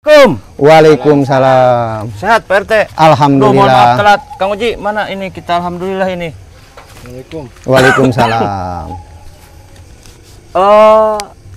Assalamualaikum. Waalaikumsalam. Sehat Pak RT? Alhamdulillah. Duh, mohon maaf telat. Kang Oji, mana ini? Kita alhamdulillah ini. Waalaikumsalam.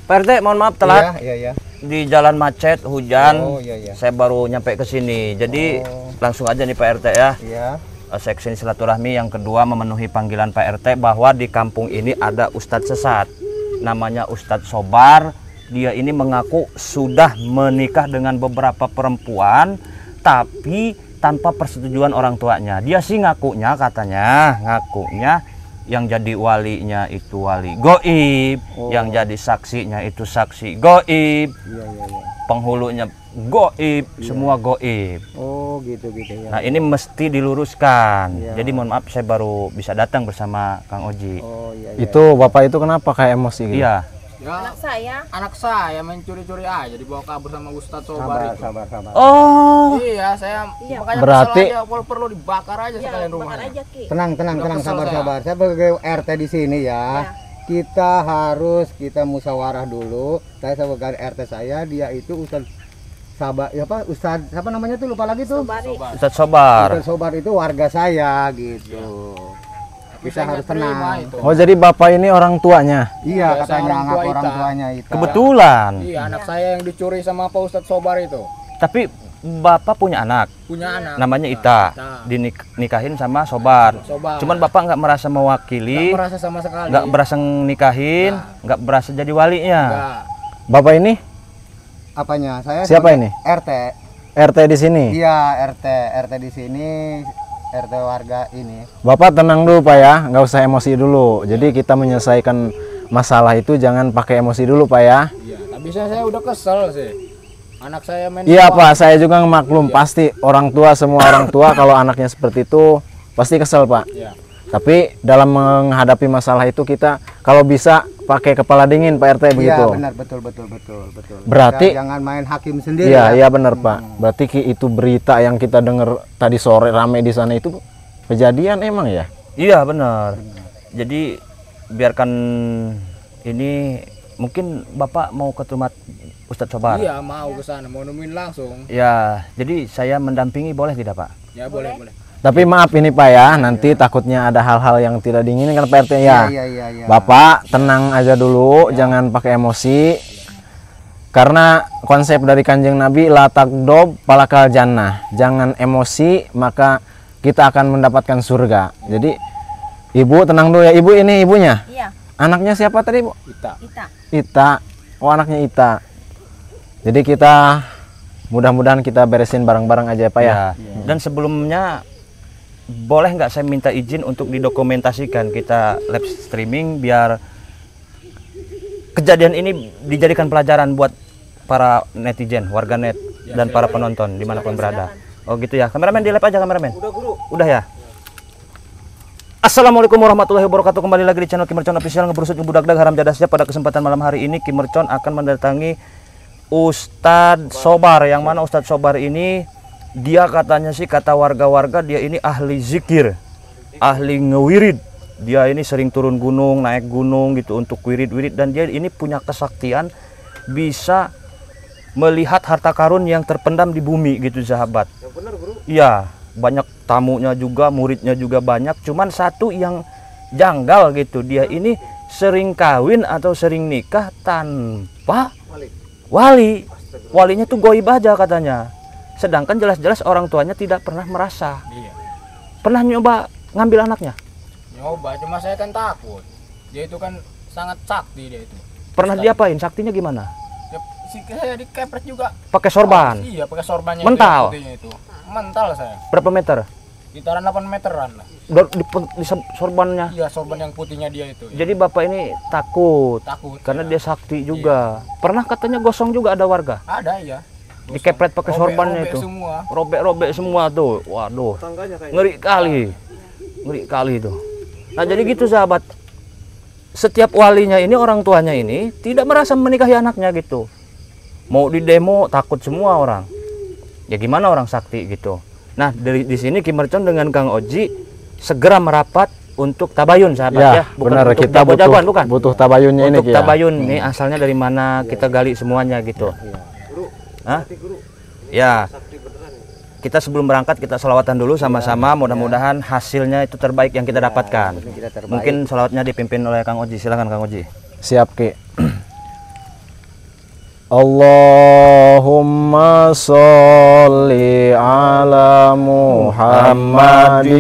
Pak RT, mohon maaf telat. Iya. Di jalan macet, hujan. Oh, iya. Saya baru nyampe ke sini. Jadi langsung aja nih Pak RT ya. Iya. Seksi silaturahmi yang kedua memenuhi panggilan Pak RT bahwa di kampung ini ada Ustadz sesat. Namanya Ustadz Sobar. Dia ini mengaku sudah menikah dengan beberapa perempuan tapi tanpa persetujuan orang tuanya. Dia sih ngakunya yang jadi walinya itu wali goib, yang jadi saksinya itu saksi goib. Iya. Penghulunya goib, semua goib. Oh, gitu ya. Nah, ini mesti diluruskan. Iya. Jadi mohon maaf saya baru bisa datang bersama Kang Oji. Oh, iya. Itu Bapak itu kenapa kayak emosi gitu? Iya. Ya, anak saya mencuri-curi aja dibawa kabur sama Ustadz Sobar itu. Sabar. Oh. Iya, saya makanya berarti kesel aja, perlu dibakar aja sekalian rumahnya. Tenang, Udah kesel sabar. Saya sebagai RT di sini ya. Kita musyawarah dulu. Saya sebagai RT saya, dia itu Ustadz Sabar, Ustadz siapa namanya tuh, lupa lagi tuh. Ustadz Sobar. Ustadz Sobar itu warga saya gitu. Kita harus tenang. Oh, jadi Bapak ini orang tuanya? Iya, Biasa katanya orang tua orang Ita. tuanya itu. Kebetulan. Iya, anak saya yang dicuri sama Pak Ustadz Sobar itu. Tapi Bapak punya anak. Punya anak. Namanya Ita. Dinikahin sama Sobar. Cuman Bapak nggak merasa mewakili, Nggak merasa sama sekali. nggak berasa nikahin, nggak berasa jadi walinya. Nggak. Bapak ini Apanya? Saya siapa sebagai ini? RT. RT di sini? Iya, RT di sini, RT warga ini. Bapak tenang dulu Pak ya, nggak usah emosi dulu. Jadi kita menyelesaikan masalah itu jangan pakai emosi dulu Pak ya. Iya, tapi saya udah kesel sih. Anak saya main Iya bola. Pak, saya juga maklum. Pasti semua orang tua kalau anaknya seperti itu pasti kesel Pak. Iya. Tapi dalam menghadapi masalah itu kita kalau bisa pakai kepala dingin Pak RT begitu. Iya, benar, betul. Berarti jangan main hakim sendiri. Iya benar Pak. Berarti itu berita yang kita dengar tadi sore rame di sana itu kejadian emang ya? Iya benar. Jadi biarkan ini mungkin Bapak mau ke rumah Ustadz Sobar. Iya, mau ke sana, mau nemuin langsung. Ya, jadi saya mendampingi boleh tidak Pak? Ya, boleh. Tapi maaf ini Pak ya, nanti takutnya ada hal-hal yang tidak diinginkan Pak RT ya. Iya. Bapak tenang aja dulu, jangan pakai emosi. Karena konsep dari Kanjeng Nabi la takdob palakal jannah. Jangan emosi maka kita akan mendapatkan surga. Jadi Ibu tenang dulu ya. Ibu ini ibunya? Iya. Anaknya siapa tadi Bu? Ita. Oh, anaknya Ita. Jadi kita mudah-mudahan kita beresin bareng-bareng aja Pak ya. Dan sebelumnya boleh nggak saya minta izin untuk didokumentasikan kita live streaming biar kejadian ini dijadikan pelajaran buat para netizen, warganet dan para penonton dimanapun berada. Oh gitu ya, kameramen di live aja kameramen. Udah ya. Assalamualaikum warahmatullahi wabarakatuh. Kembali lagi di channel Kimercon Official, ngebrusut ngebudak-dak haram jadasnya. Pada kesempatan malam hari ini Kimercon akan mendatangi Ustadz Sobar, yang mana Ustadz Sobar ini dia katanya sih, kata warga-warga, dia ini ahli zikir, ahli ngewirid. Dia ini sering turun gunung, naik gunung gitu untuk wirid-wirid, dan dia ini punya kesaktian bisa melihat harta karun yang terpendam di bumi gitu sahabat. Iya, banyak tamunya juga, muridnya juga banyak. Cuman satu yang janggal gitu, dia ini sering kawin atau sering nikah tanpa wali. Walinya tuh goib aja katanya. Sedangkan jelas-jelas orang tuanya tidak pernah merasa. Iya. Pernah nyoba ngambil anaknya? Nyoba, cuma saya kan takut. Dia itu kan sangat sakti dia itu. Pernah diapain? Saktinya gimana? Ya, saya dikepret juga. Pakai sorban? Iya, pakai sorbannya. Mental? Itu. Mental saya. Berapa meter? Sekitaran 8 meteran lah. Di sorbannya? Iya, sorban yang putihnya dia itu. Jadi bapak ini takut? Takut. Karena ya. dia sakti juga. Pernah katanya gosong juga ada warga? Ada ya. Dikepret pakai sorbannya itu. Semua. Robek-robek semua tuh. Waduh. Ngeri kali. Ngeri kali itu. Nah jadi gitu sahabat. Setiap walinya ini, orang tuanya ini tidak merasa menikahi anaknya gitu. Mau di demo takut semua orang. Ya gimana orang sakti gitu. Nah di sini Kimercon dengan Kang Oji segera merapat untuk tabayun sahabat ya. Bukan benar, kita butuh tabayunnya untuk ini. Tabayun nih asalnya dari mana, kita gali semuanya gitu. Hah? Ya. Kita sebelum berangkat kita sholawatan dulu sama-sama, mudah-mudahan hasilnya itu terbaik yang kita dapatkan. Mungkin sholawatnya dipimpin oleh Kang Oji. Silakan Kang Oji. Siap Ki. Allahumma sholli ala Muhammadin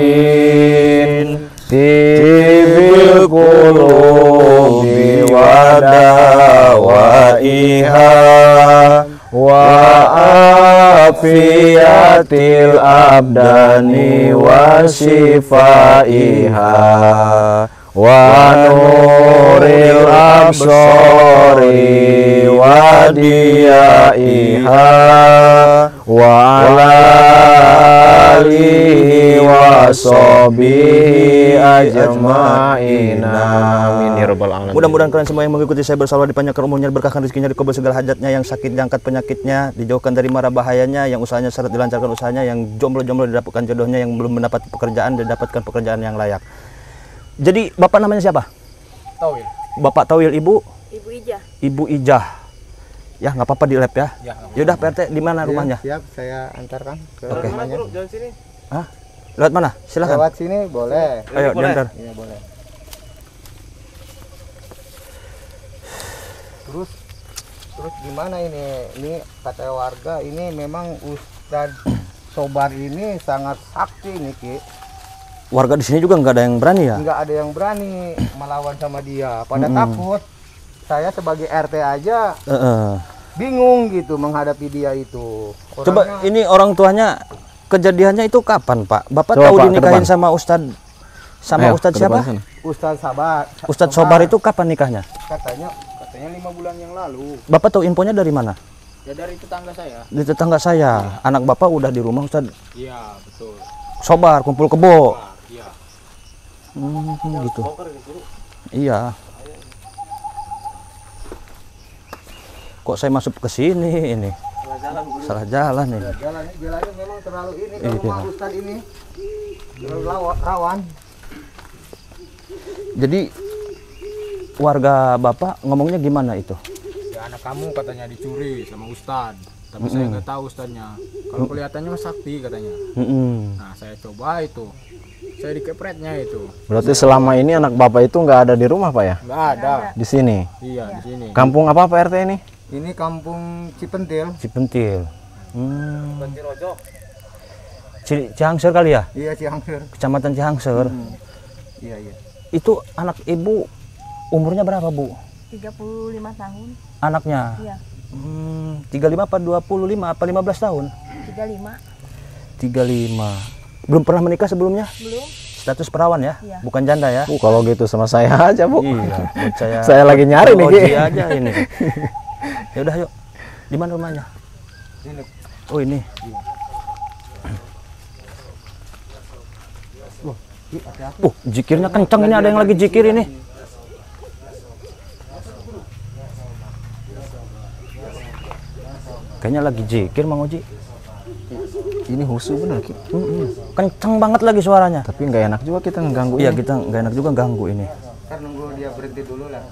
tibil qulubi wa dawaiha wa afiyatil abdani wa shifaiha wa nuril absori wa diyaiha wa ala alihi wa sahbihi ajma'in. Amin ya rabbal alamin. Mudah-mudahan kalian semua yang mengikuti saya bersalawat dipanjangkan umurnya, diberkahkan rezekinya, dikabul segala hajatnya, yang sakit diangkat penyakitnya, dijauhkan dari mara bahayanya, yang usahanya seret dilancarkan usahanya, yang jomblo-jomblo didapatkan jodohnya, yang belum mendapat pekerjaan didapatkan pekerjaan yang layak. Jadi bapak namanya siapa? Tauil. Bapak Tauil, ibu? Ibu Ijah. Ibu Ijah. Ya nggak apa-apa di lab ya. Yaudah Pak RT, di mana rumahnya? Siap, saya antarkan ke Oke. rumahnya. Hah? Lewat mana? Silakan. Lewat sini boleh. Ayo diantar. Iya boleh. Terus gimana ini? Ini kata warga ini memang Ustadz Sobar ini sangat sakti nih Ki. Warga di sini juga nggak ada yang berani ya? Nggak ada yang berani melawan sama dia. Pada takut. Saya sebagai RT aja bingung gitu menghadapi dia itu. Coba ini orang tuanya kejadiannya itu kapan Pak? Bapak Coba, tahu Pak, dinikahin ke depan. sama Ustadz Ayo, Ustadz ke depan siapa? sana. Ustadz Sabar. Ustadz Sobar itu kapan nikahnya? katanya 5 bulan yang lalu. Bapak tahu infonya dari mana? Ya dari tetangga saya. Di tetangga saya. Anak Bapak udah di rumah Ustadz Iya, betul. Sobar kumpul kebo. Iya. Gitu. Iya. Kok saya masuk ke sini ini? Salah jalan ini. Jalannya memang terlalu ini Iya. ke rumah Ustadz ini. Terlalu rawan. Jadi warga Bapak ngomongnya gimana itu? Ya anak kamu katanya dicuri sama Ustad. Tapi saya nggak tahu Ustadnya. Kalau kelihatannya mah sakti katanya. Nah saya coba itu. Saya dikepretnya itu. Berarti selama ini anak Bapak itu nggak ada di rumah Pak ya? Nggak ada. Di sini. Iya di sini. Kampung apa Pak RT ini? Ini kampung Cipentil. Cipentil. Cihangser kali ya? Iya Ciangkir. Kecamatan Cihangser. Iya iya. Itu anak ibu umurnya berapa Bu? 35 tahun. Anaknya? Iya. 35 apa 25 apa 15 tahun? 35. 35. Belum pernah menikah sebelumnya? Belum. Status perawan ya? Iya. Bukan janda ya? Kalau gitu sama saya aja Bu. Iya, buat Saya lagi nyari nih, Ki. Oji aja ini. Ya udah yuk. Di mana rumahnya? Ini. Oh ini. Zikirnya kencang ini, ada yang lagi zikir ini. Kayaknya lagi zikir Mang Oji. Ini husu bener Ki. Kencang banget lagi suaranya. Tapi nggak enak juga kita ngeganggu Iya, ini. kita nggak enak juga ganggu ini. Ntar nunggu dia berhenti dulu lah.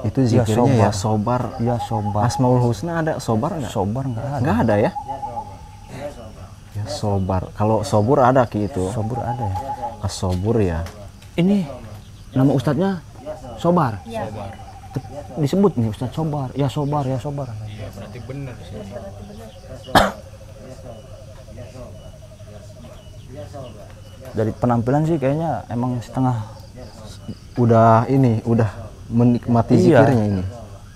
Itu zikirnya ya sobar. Ya sobar. Asmaul Husna ada sobar nggak? Sobar nggak ada. Nggak ada ya? Ya sobar. Kalau sobur ada Ki itu. Sobur ada ya. As-sobur ya. Ini nama ustadznya Sobar. Iya. Disebut nih Ustadz Sobar. Ya Sobar, ya Sobar. Iya berarti benar sih. Dari penampilan sih kayaknya emang setengah. Udah ini, udah menikmati Iya. zikirnya ini.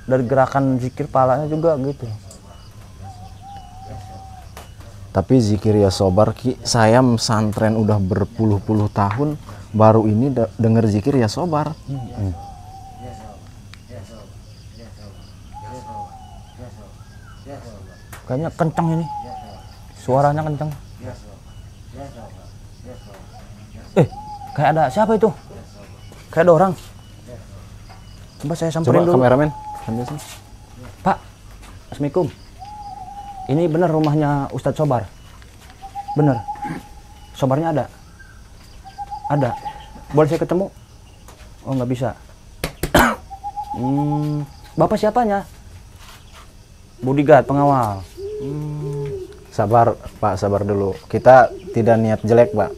Dari gerakan zikir palanya juga gitu. Tapi zikir ya sobar Ki, saya pesantren udah berpuluh-puluh tahun, baru ini denger zikir ya sobar. Kayaknya kencang ini. Suaranya kencang. Kayak ada siapa itu? Kayak ada orang. Coba saya Coba samperin dulu. kameramen, ambil sini. Pak, Assalamualaikum. Ini benar rumahnya Ustadz Sobar? Bener. Sobarnya ada? Ada. Boleh saya ketemu? Oh nggak bisa. Bapak siapanya? Bodyguard, pengawal. Sabar Pak, sabar dulu. Kita tidak niat jelek Pak.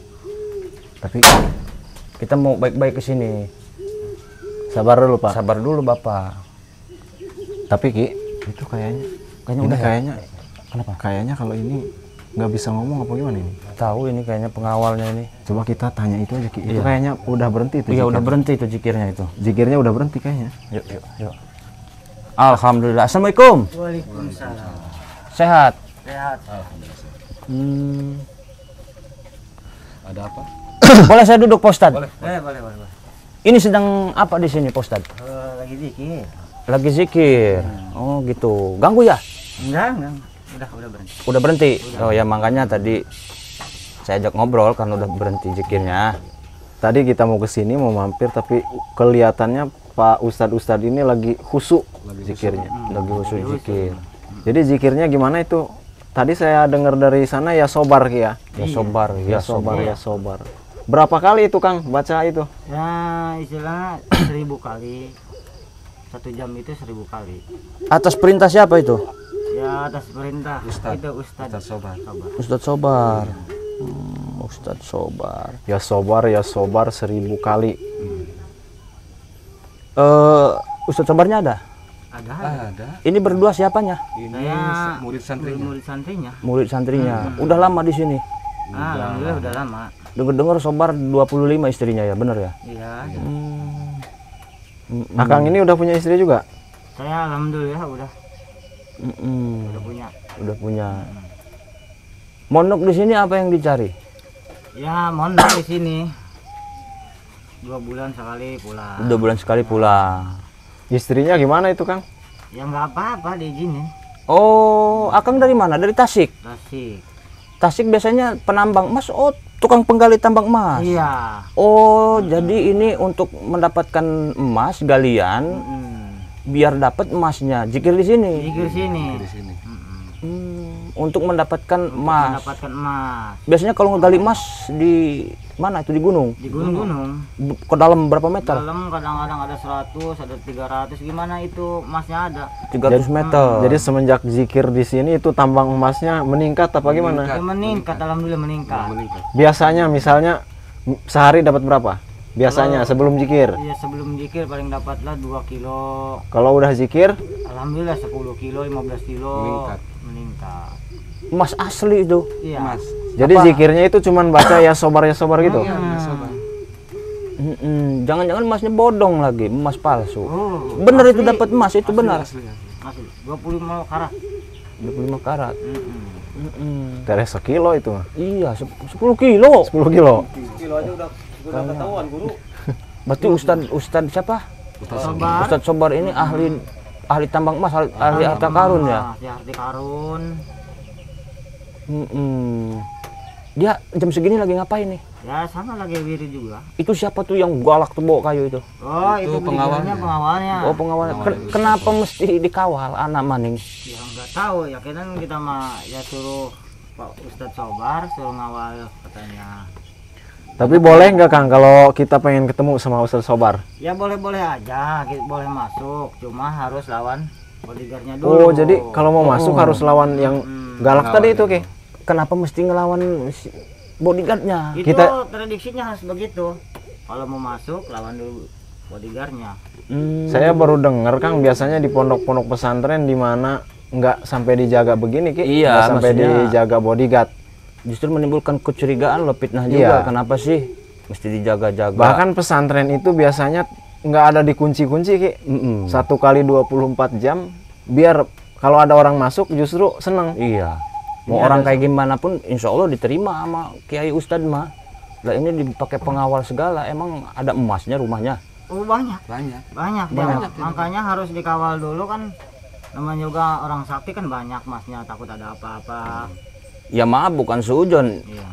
Tapi Kita mau baik-baik ke sini. sabar dulu Pak. Sabar dulu Bapak. Tapi Ki, itu kayaknya Kayaknya ini udah ya? kayaknya Kenapa? kayaknya kalau ini nggak bisa ngomong apa gimana ini? Tahu ini kayaknya pengawalnya ini. Coba kita tanya itu aja Ki. Itu Iya. kayaknya udah berhenti itu. Iya jikir. udah berhenti itu jikirnya itu. Jikirnya udah berhenti kayaknya. Yuk, yuk, yuk. Alhamdulillah. Assalamualaikum. Waalaikumsalam. Sehat. Sehat. Ada apa? Boleh saya duduk Pak Ustadz? Boleh. Ini sedang apa di sini Pak Ustadz? Lagi dikit. Lagi zikir. Oh gitu. Ganggu ya? Enggak. Udah berhenti. Udah berhenti. Oh ya makanya tadi saya ajak ngobrol karena udah berhenti zikirnya. Tadi kita mau ke sini mau mampir tapi kelihatannya Pak Ustadz ini lagi khusyuk zikirnya. Lagi usul zikir. Jadi zikirnya gimana itu? Tadi saya dengar dari sana ya sobar Ki ya. Ya sobar, ya Sobar sobar. ya sobar. Berapa kali itu Kang baca itu? Ya istilah 1000 kali. 1 jam itu 1000 kali. Atas perintah siapa itu? Ya atas perintah itu Ustadz Sobar. Ustadz Sobar. Ustadz Sobar. Ya sobar 1000 kali. Ustadz Sobarnya ada? ada. Ini berdua siapanya? Ini Saya murid santrinya. murid santrinya. Murid santrinya. Udah lama di sini. Alhamdulillah udah lama. Dengar-dengar Sobar 25 istrinya ya, bener ya? Iya. Akang ini udah punya istri juga? Saya alhamdulillah udah punya. Udah punya. Mondok di sini apa yang dicari? Ya mondok di sini. 2 bulan sekali pulang. 2 bulan sekali pulang. Istrinya gimana itu Kang? Ya nggak apa-apa diizinin. Oh, Akang dari mana? Dari Tasik. Tasik. Tasik biasanya penambang emas. Oh, tukang penggali tambang emas. Iya. Oh, jadi ini untuk mendapatkan emas galian biar dapat emasnya. Zikir di sini. Zikir sini. Untuk mendapatkan emas. Mendapatkan emas Biasanya kalau ngegali emas di mana itu di gunung? di gunung-gunung. Ke dalam berapa meter? Dalam kadang-kadang ada 100, ada 300, gimana itu emasnya ada. 300 meter. Jadi semenjak zikir di sini itu tambang emasnya meningkat apa gimana? Ya, meningkat, alhamdulillah meningkat. Biasanya misalnya sehari dapat berapa? Biasanya sebelum zikir. Ya sebelum zikir paling dapatlah 2 kilo. Kalau udah zikir Alhamdulillah 10 kilo, 15 kilo meningkat. Emas asli itu. Iya. jadi zikirnya itu cuman baca ya sobar gitu. Jangan-jangan emasnya bodong lagi, emas palsu. Oh, Bener itu dapat emas itu benar. asli 25 karat. 25 karat. Dari sekilo itu mah. Iya, 10 kilo. 10 kilo. Berarti Ustadz siapa? Sobar. Ustadz Sobar ini ahli tambang emas, ahli harta karun ya. Si harta karun. Dia jam segini lagi ngapain nih? Ya sama lagi wirid juga. Itu siapa tuh yang galak tuh bawa kayu itu? Oh, itu pengawalnya. Oh pengawalnya. Kenapa mesti dikawal anak maning? Ya nggak tahu ya, kan kita mah ya suruh Pak Ustadz Sobar suruh ngawal katanya. Tapi boleh nggak Kang kalau kita pengen ketemu sama Ustadz Sobar? Ya boleh-boleh aja, boleh masuk, cuma harus lawan bodyguardnya Oh, dulu. jadi kalau mau masuk harus lawan yang galak tadi itu, Ki. Kenapa mesti ngelawan bodyguardnya? Itu kita- prediksinya harus begitu. Kalau mau masuk lawan dulu bodyguardnya. Saya baru dengar Kang biasanya di pondok-pondok pesantren di mana nggak sampai dijaga begini, Ki. Iya, Nggak sampai maksudnya- dijaga bodyguard. Justru menimbulkan kecurigaan loh, fitnah Iya. juga. Kenapa sih mesti dijaga-jaga? Bahkan pesantren itu biasanya nggak ada dikunci-kunci, Ki. 1 kali 24 jam biar kalau ada orang masuk justru seneng. Iya. Mau orang kayak gimana pun insya Allah diterima sama Kiai Ustadz mah. Lah ini dipakai pengawal segala, emang ada emasnya rumahnya? Oh banyak. Banyak. Makanya harus dikawal dulu kan. Namanya juga orang sakti kan banyak masnya, takut ada apa-apa. Ya maaf bukan sujon. Iya.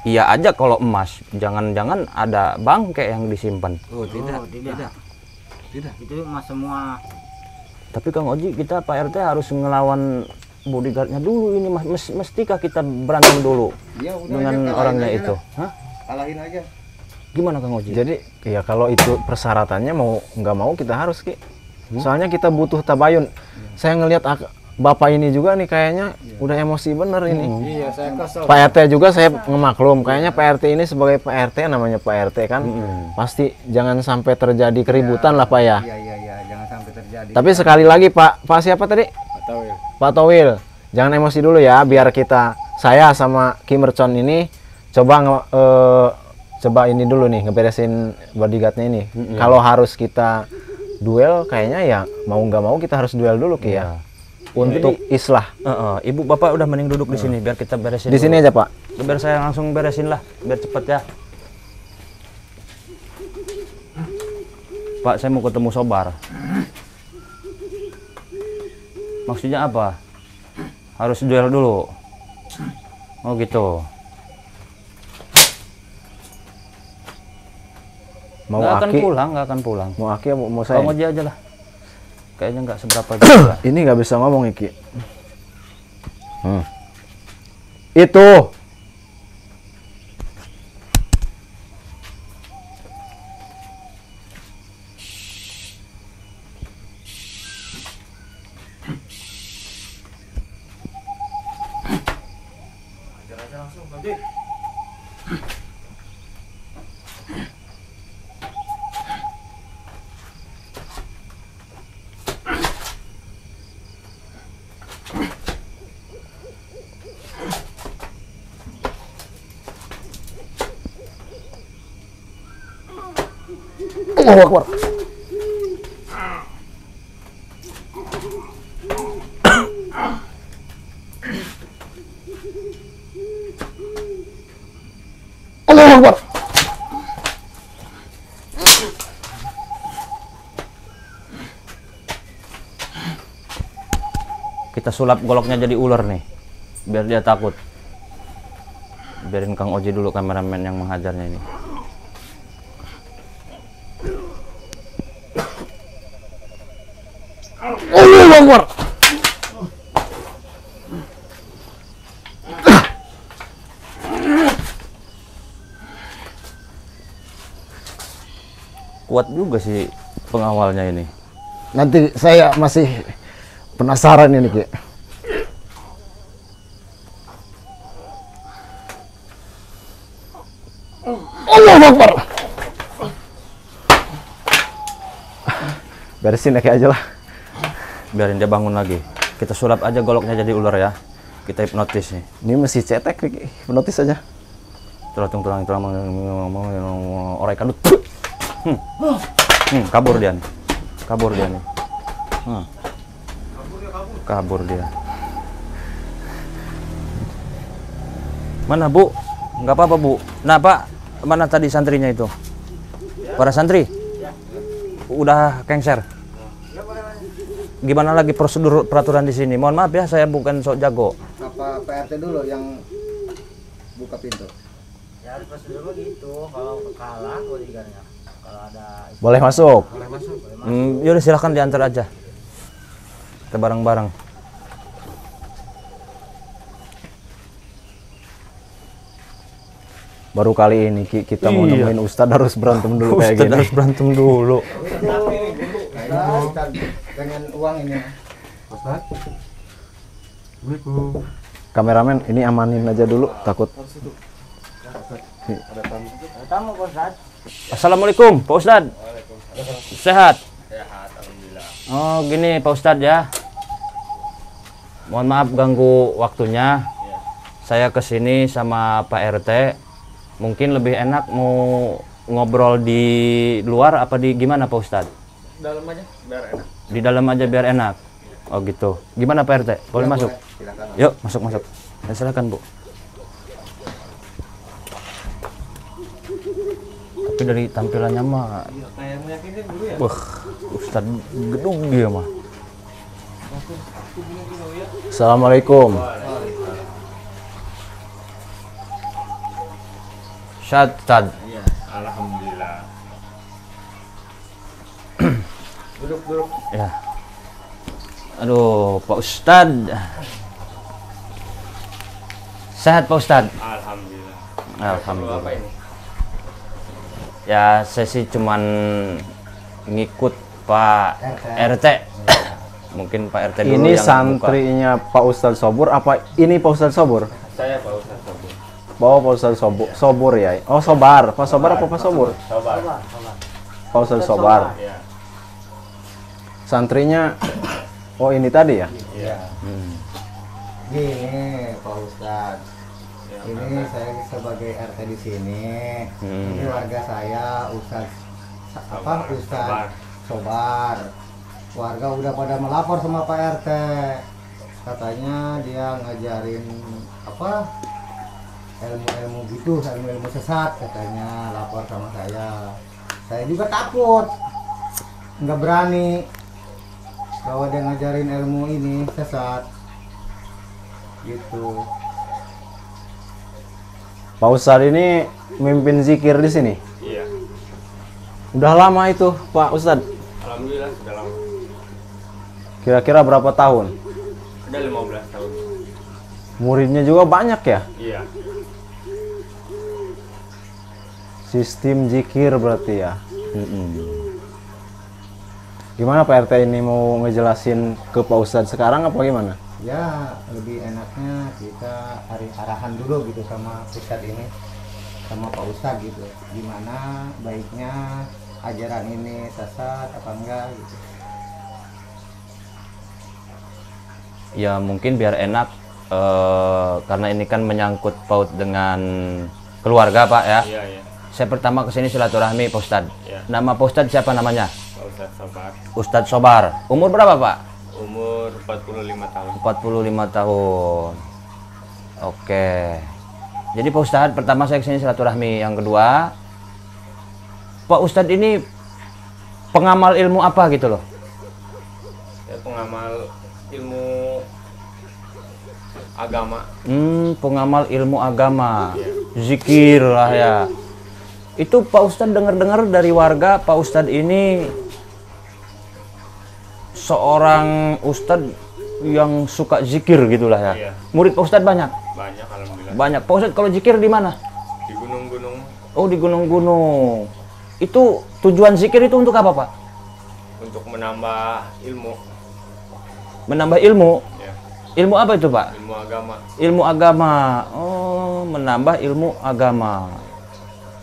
Iya aja kalau emas, jangan-jangan ada bangke yang disimpan. Oh, tidak. Oh, tidak. Tidak. Itu emas semua. Tapi Kang Oji, kita Pak RT harus ngelawan bodyguardnya dulu ini, mestikah kita berantem dulu Ya, udah dengan aja, kalahin orangnya aja itu? dah. Hah? Kalahin aja. Gimana Kang Oji? Jadi ya kalau itu persyaratannya mau nggak mau kita harus, Ki. Soalnya kita butuh tabayun. Saya ngelihat Bapak ini juga nih kayaknya udah emosi bener ini. Iya, saya kesel. Pak RT juga saya ngemaklum, kayaknya Pak RT ini sebagai Pak RT, namanya Pak RT kan, pasti jangan sampai terjadi keributan lah Pak ya. Iya, jangan sampai terjadi. Tapi sekali lagi Pak siapa tadi? Tahu ya. Pak Towil, jangan emosi dulu ya, biar saya sama Ki Mercon ini coba ini dulu nih, ngeberesin bodyguardnya ini. Kalau harus kita duel, kayaknya ya mau nggak mau kita harus duel dulu Ki ya. Untuk islah. Ibu bapak udah mending duduk di sini biar kita beresin. Di sini aja Pak. Biar saya langsung beresin lah, biar cepet ya. Pak, saya mau ketemu Sobar. Maksudnya apa? Harus duel dulu. Oh gitu. Mau Nggak akan Aki, pulang, nggak akan pulang. mau Aki mau saya. Bang Oji aja lah. Kayaknya nggak seberapa juga. Ini nggak bisa ngomong Iki. Itu. Allahu Akbar. Allahu Akbar. Kita sulap goloknya jadi ular nih, biar dia takut. Biarin Kang Oji dulu kameramen yang menghajarnya ini. Allahu Akbar. Kuat juga sih pengawalnya ini. Nanti saya masih penasaran ini Ki. Allahu Akbar. Beresin Ki aja lah. Biarin dia bangun lagi. Kita sulap aja goloknya jadi ular ya. Kita hipnotis nih. Ini mesti cetek Ki. Hipnotis aja. Tulang orai kadut. Kabur dia nih. Kabur dia nih. Kabur dia. Mana Bu? Nggak apa-apa Bu. Nah Pak, mana tadi santrinya itu? Para santri? Udah kengser. Gimana lagi prosedur peraturan di sini? Mohon maaf ya, saya bukan sok jago. Apa PRT dulu yang buka pintu? Ya prosedur gitu, kalau kalah bodyguardnya. Kalau ada Boleh masuk. Yaudah silahkan diantar aja. Kita bareng-bareng. Baru kali ini Ki, kita mau Iya. nemuin Ustadz harus berantem dulu kayak Ustadz gini. harus berantem dulu. Kita pengen uang ini. Kameramen ini amanin aja dulu, takut. tamu Pak Ustadz. Assalamualaikum Pak Ustadz. Sehat? Sehat, alhamdulillah. Oh gini Pak Ustadz ya. Mohon maaf ganggu waktunya. Saya kesini sama Pak RT. Mungkin lebih enak mau ngobrol di luar apa di gimana Pak Ustadz? Dalam aja biar enak. Di dalam aja biar enak. Oh gitu. Gimana Pak RT? Boleh masuk? Silakan. Yuk masuk. Ya, silakan Bu. Tapi dari tampilannya mah, wah Ustadz gedung dia mah. Assalamualaikum. Ustadz. Iya, alhamdulillah. Duduk. Ya. Aduh, Pak Ustadz. Sehat Pak Ustadz? Alhamdulillah. Alhamdulillah. Ya, saya sih cuman ngikut Pak RT. Mungkin Pak RT dulu Ini yang buka. santrinya Pak Ustadz Sobur apa ini Pak Ustadz Sobur? Saya Pak Ustadz Sobur. Bawa Pak Ustadz Sobur ya. Oh, Sobar. Pak Sobar apa Pak Sobur? Sobar. Pak Ustadz Sobar. Iya. Santrinya oh ini tadi ya? Iya. Gini Pak Ustadz, ini saya sebagai RT di sini. Ini warga saya Ustadz Ustadz Sobar. Warga udah pada melapor sama Pak RT. Katanya dia ngajarin ilmu-ilmu gitu, ilmu-ilmu sesat katanya, lapor sama saya. Saya juga takut, nggak berani bahwa dia ngajarin ilmu ini sesat gitu. Pak Ustadz ini mimpin zikir di sini. Iya. Udah lama itu Pak Ustadz. Alhamdulillah sudah lama. Kira-kira berapa tahun? Udah 15 tahun. Muridnya juga banyak ya? Iya. Sistem zikir berarti ya. Gimana Pak RT ini mau ngejelasin ke Pak Ustadz sekarang apa gimana? Ya lebih enaknya kita arahan dulu gitu sama Ustadz ini, sama Pak Ustadz gitu. Gimana baiknya ajaran ini sesat apa enggak gitu. Ya mungkin biar enak karena ini kan menyangkut paut dengan keluarga Pak ya. Iya, iya. Saya pertama kesini silaturahmi Pak Ustadz. Iya. Nama Pak Ustadz siapa namanya? Pak Ustadz Sobar. Ustadz Sobar. Umur berapa Pak? Umur 45 tahun. 45 tahun. Oke. Jadi Pak Ustadz pertama saya kesini silaturahmi. Yang kedua, Pak Ustadz ini pengamal ilmu apa gitu loh? Saya pengamal ilmu agama. Pengamal ilmu agama. Zikir lah ya. Itu Pak Ustadz dengar-dengar dari warga Pak Ustadz ini seorang Ustadz yang suka zikir gitulah ya. Iya. Murid Pak Ustadz banyak? Banyak alhamdulillah. Banyak. Pak Ustadz kalau zikir di mana? Di gunung-gunung. Oh di gunung-gunung. Itu tujuan zikir itu untuk apa Pak? Untuk menambah ilmu. Menambah ilmu. Ya. Ilmu apa itu Pak? Ilmu agama. Ilmu agama. Oh menambah ilmu agama.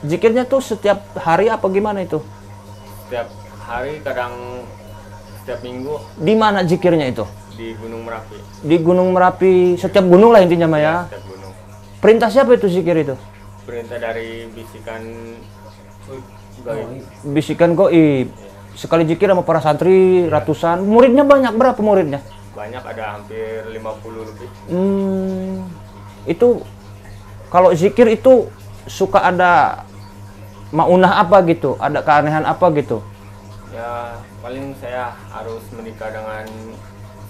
Zikirnya tuh setiap hari apa gimana itu? Setiap hari, kadang setiap minggu Di mana zikirnya itu? di Gunung Merapi. Di Gunung Merapi. Setiap gunung lah intinya Mah ya. Setiap gunung. Perintah siapa itu zikir itu? Perintah dari bisikan gaib. Bisikan goib. Sekali zikir sama para santri ratusan. Muridnya banyak, berapa muridnya? Banyak, ada hampir 50 lebih. Itu kalau zikir itu suka ada maunah apa gitu? Ada keanehan apa gitu? Ya paling saya harus menikah dengan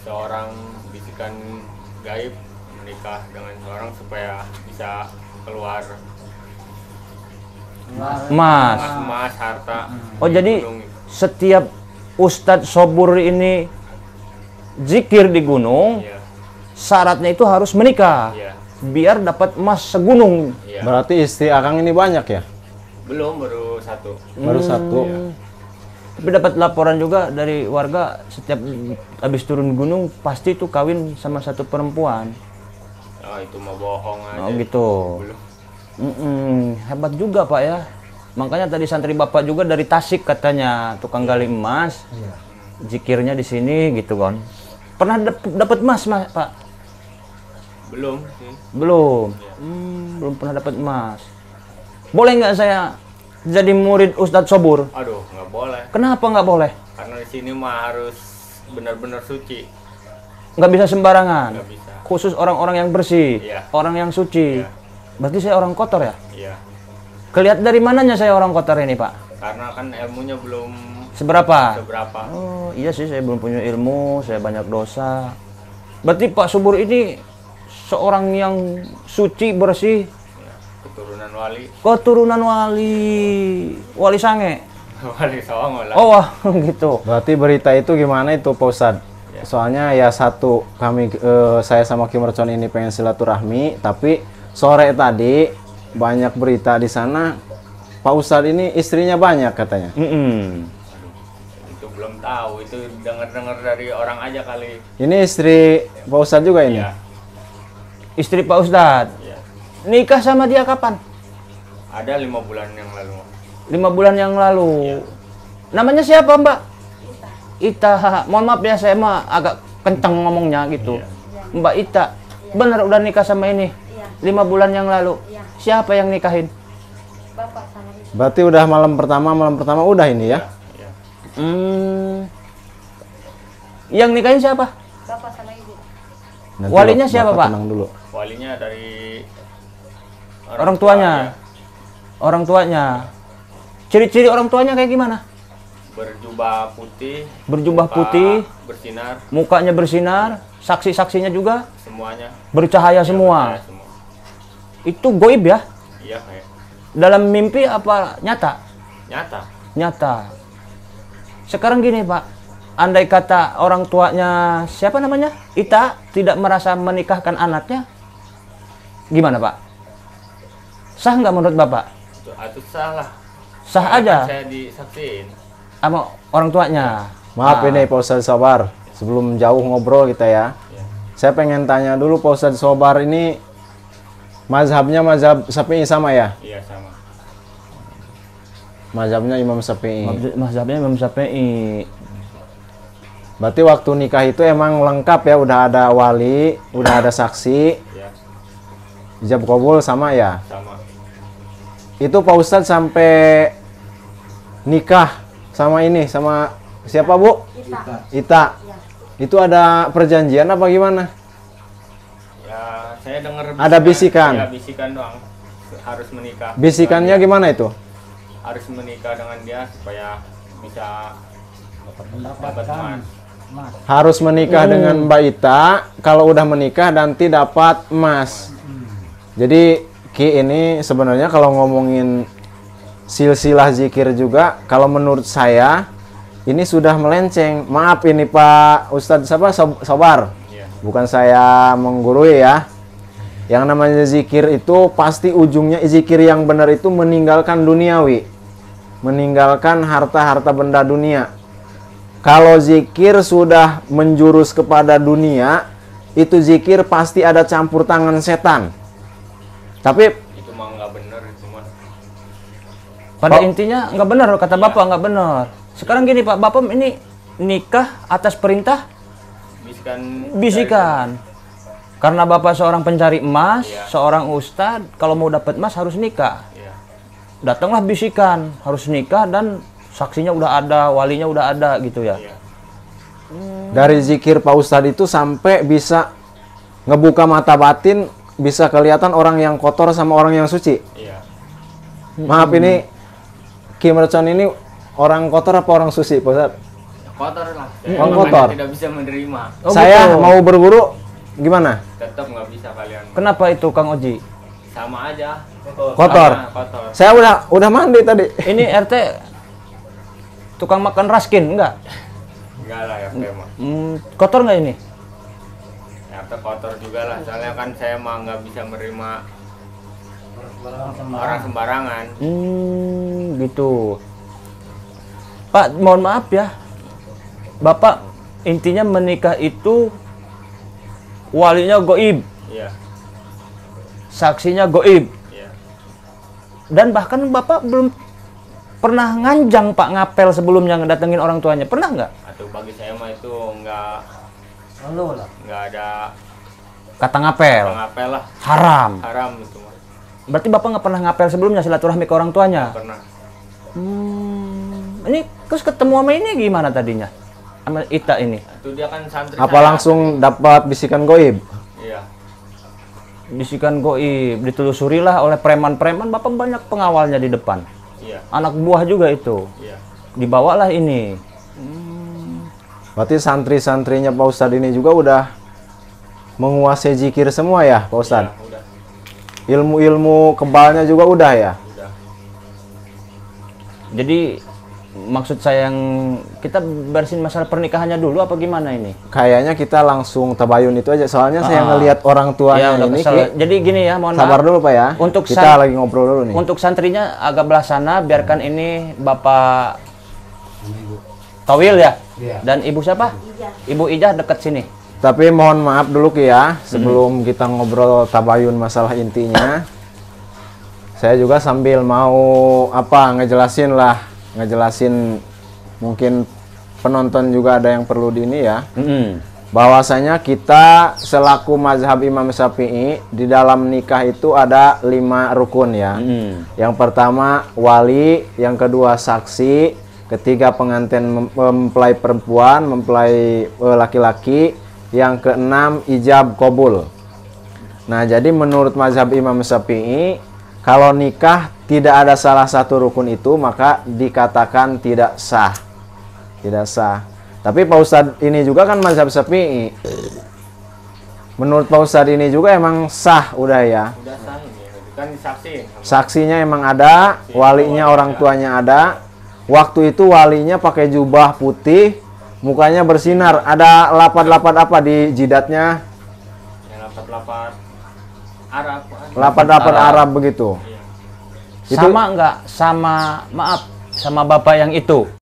seorang bisikan gaib, menikah dengan seorang supaya bisa keluar Mas. emas, harta. Oh di jadi gunung. setiap Ustadz Sobur ini zikir di gunung, Iya, syaratnya itu harus menikah. iya, Biar dapat emas segunung. iya. Berarti istri Akang ini banyak ya? Belum, baru satu. Baru satu. Tapi dapat laporan juga dari warga setiap habis turun gunung pasti itu kawin sama satu perempuan. Oh, itu mah bohong aja. Oh gitu. Belum. Hebat juga Pak ya. Makanya tadi santri Bapak juga dari Tasik katanya tukang gali emas. Zikirnya di sini gitu kan. Pernah dapat emas Pak? Belum sih. Belum. Belum pernah dapat emas. Boleh nggak saya jadi murid Ustadz Sobur? Aduh, nggak boleh. Kenapa nggak boleh? Karena di sini mah harus benar-benar suci. Nggak bisa sembarangan. Nggak bisa. Khusus orang-orang yang bersih, Iya. orang yang suci. Iya. Berarti saya orang kotor ya? Iya. Kelihatan dari mananya saya orang kotor ini Pak? Karena kan ilmunya belum Seberapa? seberapa. Oh iya sih, saya belum punya ilmu, saya banyak dosa. Berarti Pak Subur ini seorang yang suci, bersih, Ya, keturunan wali. keturunan wali sange. Wali Songo lah. Oh wah, gitu. Berarti berita itu gimana itu Pak Ustadz? Soalnya ya satu saya sama Kim Mercon ini pengen silaturahmi, tapi sore tadi banyak berita di sana Pak Ustadz ini istrinya banyak katanya. Itu belum tahu, itu dengar-dengar dari orang aja kali. Ini istri Pak Ustadz juga ini? Iya. Istri Pak Ustadz. Iya. Nikah sama dia kapan? Ada 5 bulan yang lalu. 5 bulan yang lalu. Namanya siapa, Mbak? Ita. Mohon maaf ya, saya mah agak kenceng ngomongnya gitu. Mbak Ita. Bener udah nikah sama ini? 5 bulan yang lalu. Siapa yang nikahin? Bapak sama ibu. Berarti udah malam pertama udah ini ya? Iya. Yang nikahin siapa? Bapak sama ibu. Nanti Walinya Bapak siapa, Pak? tenang dulu. Walinya dari Orang tuanya. tua, ya. Orang tuanya. Ciri-ciri orang tuanya kayak gimana? Berjubah putih. Berjubah muka putih. Bersinar. Mukanya bersinar, saksi-saksinya juga Semuanya. bercahaya semua. Bercahaya semua. Itu goib ya? Iya, kayak Dalam mimpi apa nyata? nyata. Nyata. Sekarang gini Pak, andai kata orang tuanya siapa namanya? Ita tidak merasa menikahkan anaknya, gimana Pak? Sah nggak menurut Bapak? Itu salah. Sah Karena aja kan saya disaksiin. sama orang tuanya. Maaf Nah, ini Pak Ustadz Sobar, sebelum jauh ngobrol kita ya. Iya. Saya pengen tanya dulu Pak Ustadz Sobar ini mazhabnya mazhab Syafi'i sama ya? Iya, sama. Mazhabnya Imam Syafi'i. mazhabnya Imam Syafi'i. Berarti waktu nikah itu emang lengkap ya, udah ada wali, udah ada saksi, Iya, ijab kabul sama ya. sama. Itu Pak Ustadz sampai nikah sama ini, sama siapa Bu? Ita. Itu ada perjanjian apa gimana? Ya, saya dengar Ada bisikan? Ya, bisikan doang. Harus menikah. Bisikannya gimana itu? Harus menikah dengan dia supaya bisa dapat emas. Harus menikah dengan Mbak Ita, kalau udah menikah nanti dapat emas. Jadi Ki ini sebenarnya kalau ngomongin silsilah zikir juga, kalau menurut saya ini sudah melenceng. Maaf ini Pak Ustadz siapa? Sobar. Iya. Bukan saya menggurui ya. Yang namanya zikir itu pasti ujungnya zikir yang benar itu meninggalkan duniawi. Meninggalkan harta-harta benda dunia. Kalau zikir sudah menjurus kepada dunia, itu zikir pasti ada campur tangan setan. Tapi Itu mah nggak bener itu mah. Pada intinya nggak benar kata Bapak, nggak benar. Sekarang gini Pak, Bapak ini nikah atas perintah bisikan. Karena Bapak seorang pencari emas, Iya. seorang ustadz, kalau mau dapat emas harus nikah. Iya. Datanglah bisikan, harus nikah dan saksinya udah ada, walinya udah ada gitu ya. Iya. dari zikir Pak Ustadz itu sampai bisa ngebuka mata batin, bisa kelihatan orang yang kotor sama orang yang suci. Iya. Maaf ini Ki Mercon ini orang kotor apa orang suci Pak Ustadz? Kotor lah. Orang Makanya kotor. tidak bisa menerima. Oh, Saya betul. mau berguru gimana? Tetap nggak bisa kalian. Kenapa itu Kang Oji? Sama aja. Kotor. Sama, kotor. Saya udah mandi tadi. Ini RT tukang makan raskin enggak? Enggak lah ya, mah. Kotor nggak ini? Ya, kotor juga lah. Soalnya kan saya mah nggak bisa menerima orang sembarangan. Gitu. Pak, mohon maaf ya. Bapak intinya menikah itu walinya goib, Iya. saksinya goib. Iya. Dan bahkan Bapak belum pernah nganjang Pak ngapel sebelumnya ngedatengin orang tuanya. Pernah nggak? Atau bagi saya mah itu nggak ada Kata ngapel. ngapel lah. Haram. Haram itu mah. Berarti Bapak nggak pernah ngapel sebelumnya silaturahmi ke orang tuanya? Pernah. Ini terus ketemu sama ini gimana tadinya? Sama Ita ini? Itu dia kan santri. Apa saya. langsung dapat bisikan goib? Iya. Bisikan goib, ditelusurilah oleh preman-preman, Bapak banyak pengawalnya di depan. Iya. Anak buah juga itu. Iya. Dibawalah ini. Berarti santri-santrinya Pak Ustadz ini juga udah menguasai zikir semua ya Pak Ustadz? Iya, udah. Ilmu-ilmu kebalnya juga udah ya? Udah. Jadi maksud saya yang kita beresin masalah pernikahannya dulu apa gimana ini? Kayaknya kita langsung tabayun itu aja. Soalnya saya Ah. ngelihat orang Ya, tuanya udah ini. kesel. Ki, Jadi gini ya, mohon sabar maaf. dulu Pak ya. Untuk kita lagi ngobrol dulu nih. Untuk santrinya agak belah sana, biarkan ini Bapak Towil ya? Iya. Dan ibu siapa? Ibu Ijah dekat sini. Tapi mohon maaf dulu Ki ya, sebelum kita ngobrol tabayun masalah intinya. Saya juga sambil mau ngejelasin mungkin penonton juga ada yang perlu di ini ya. Bahwasanya kita selaku mazhab Imam Syafi'i di dalam nikah itu ada 5 rukun ya. Yang pertama wali, yang kedua saksi, ketiga pengantin mempelai perempuan, mempelai laki-laki, yang keenam ijab qabul. Nah, jadi menurut mazhab Imam Syafi'i, kalau nikah tidak ada salah satu rukun itu maka dikatakan tidak sah. Tidak sah. Tapi Pak Ustadz ini juga kan mazhab Syafi'i. Menurut Pak Ustadz ini juga emang sah udah ya. Udah sah ini, kan saksi. Saksinya emang ada, walinya orang tuanya ada. Waktu itu walinya pakai jubah putih, mukanya bersinar. Ada lapat-lapat apa di jidatnya? Ya, lapat-lapat Arab. Lapat-lapat Arab begitu. Sama enggak sama, maaf, sama bapak yang itu?